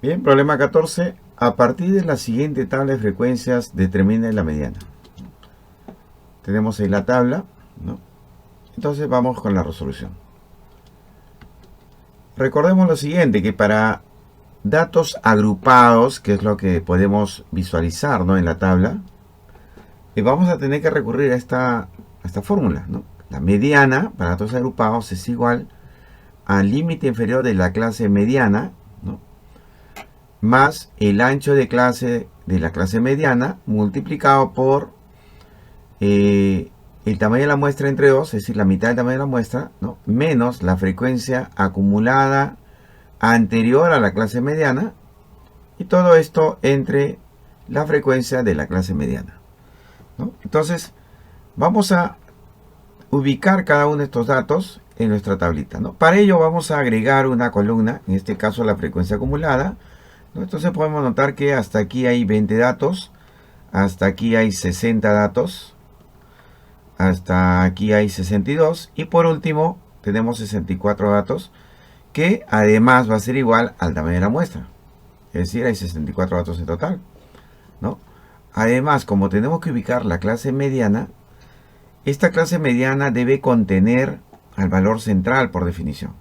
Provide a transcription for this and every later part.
Bien, problema 14. A partir de la siguiente tabla de frecuencias, determine la mediana. Tenemos ahí la tabla, ¿no? Entonces vamos con la resolución. Recordemos lo siguiente, que para datos agrupados, que es lo que podemos visualizar, ¿no?, en la tabla, vamos a tener que recurrir a esta fórmula, ¿no? La mediana para datos agrupados es igual al límite inferior de la clase mediana, ¿no?, más el ancho de clase de la clase mediana multiplicado por el tamaño de la muestra entre 2, es decir, la mitad del tamaño de la muestra, ¿no?, menos la frecuencia acumulada anterior a la clase mediana, y todo esto entre la frecuencia de la clase mediana, ¿no? Entonces, vamos a ubicar cada uno de estos datos en nuestra tablita, ¿no? Para ello vamos a agregar una columna, en este caso la frecuencia acumulada, ¿no? Entonces podemos notar que hasta aquí hay 20 datos, hasta aquí hay 60 datos, hasta aquí hay 62 y por último tenemos 64 datos, que además va a ser igual al tamaño de la muestra. Es decir, hay 64 datos en total, ¿no? Además, como tenemos que ubicar la clase mediana, esta clase mediana debe contener al valor central por definición,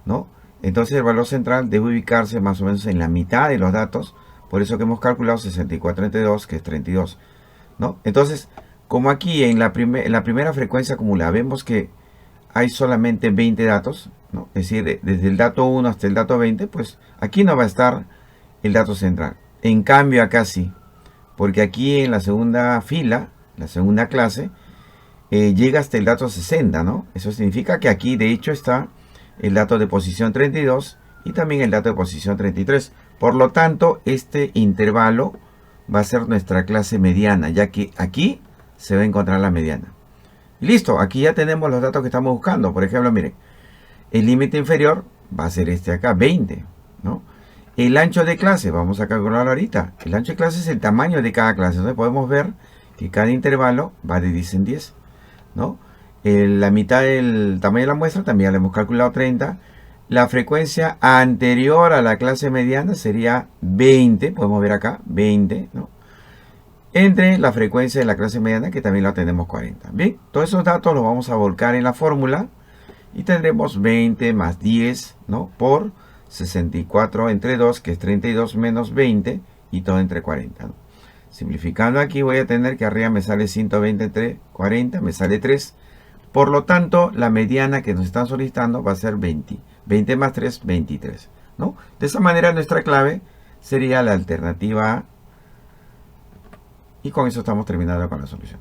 ¿no? Entonces el valor central debe ubicarse más o menos en la mitad de los datos, por eso que hemos calculado 64 entre 2, que es 32, ¿no? Entonces, como aquí en la primera frecuencia acumulada vemos que hay solamente 20 datos, ¿no? Es decir, desde el dato 1 hasta el dato 20, pues aquí no va a estar el dato central. En cambio acá sí, porque aquí en la segunda fila, la segunda clase, llega hasta el dato 60, ¿no? Eso significa que aquí de hecho está el dato de posición 32 y también el dato de posición 33. Por lo tanto, este intervalo va a ser nuestra clase mediana, ya que aquí se va a encontrar la mediana. Y listo, aquí ya tenemos los datos que estamos buscando. Por ejemplo, miren, el límite inferior va a ser este acá, 20, ¿no? El ancho de clase, vamos a calcularlo ahorita. El ancho de clase es el tamaño de cada clase. Entonces podemos ver que cada intervalo va de 10 en 10, ¿no? La mitad del tamaño de la muestra también la hemos calculado, 30. La frecuencia anterior a la clase mediana sería 20, podemos ver acá, 20, ¿no?, entre la frecuencia de la clase mediana, que también la tenemos 40. Bien, todos esos datos los vamos a volcar en la fórmula y tendremos 20 más 10, ¿no?, por 64 entre 2, que es 32 menos 20, y todo entre 40, ¿no? Simplificando aquí voy a tener que arriba me sale 120 entre 40, me sale 3. Por lo tanto, la mediana que nos están solicitando va a ser 20. 20 más 3, 23, ¿no? De esa manera nuestra clave sería la alternativa A. Y con eso estamos terminando con la solución.